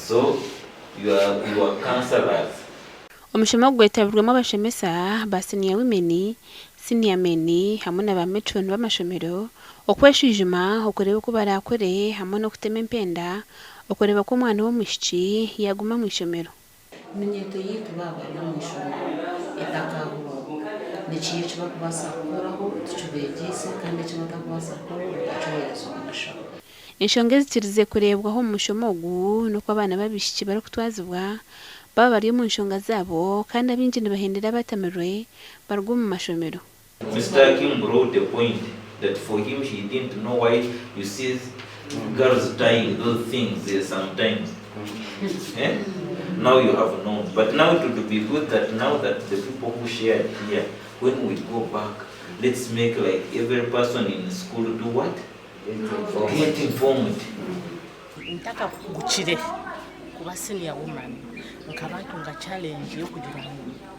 So you are counselors. Omushoma gwetabirwemo abashomesa ba senior women, senior men hamwe na ba micwe b'amashomero okweshijuma okureba ko barakore hamwe no kutema empenda okureba ko umwana w'omwishiki yaguma mu ishomero. Minyeto yitu baba no mwishomero etakaho nikiye cyo bakubasa koraho tucubegise kandi cyo batakubasa ko bacoyezo amasho. Enshonga zitirize kurebwaho mu mushomogu nuko abana babishiki bari kutwazibwa baba bari mu nshonga zabo kandi abinjini bahendera batamirwe barwo mu mashomero. Mr. Kim brought the point that for him he didn't know why you see girls tying those things sometimes. Now you have known, but now it would be good that now that the people who shared here, when we go back, let's make like every person in school do what? Get informed. Ntaka kuchire kuba senior woman nkabatunga challenge yo kugira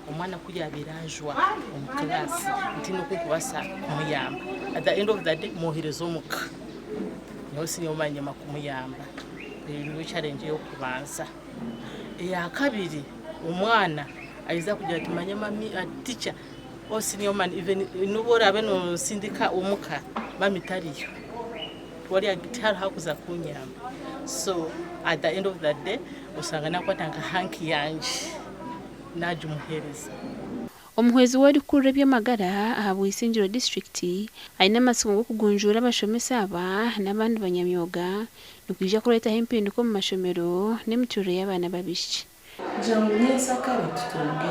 omwana kujya abirajwa mu class ntino kubasa kumuyamba. At the end of the day muhirezo muka no senior woman nyama kumuyamba ni challenge yo kubanza. Ya kabiri umwana aiza kugira tumanye mami teacher o senior woman even nubora beno sindika umuka bamitariyo wali agitara hakuza kunyamba. So at the end of the day usanga nakwatanga hanki yanje najumuhereza. Omuhwezi wari kurebya magara ahabu ISINGIRO district aina masungo kugunjura abashomesa aba n'abandi banyamyoga nukwija kureta hempinduko mu mashomero n'emiture y'abana babishiki. Jamnyesa kare tutunge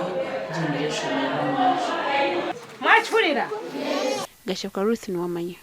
generation y'abana. Agacencwire Ruth ni wamanya.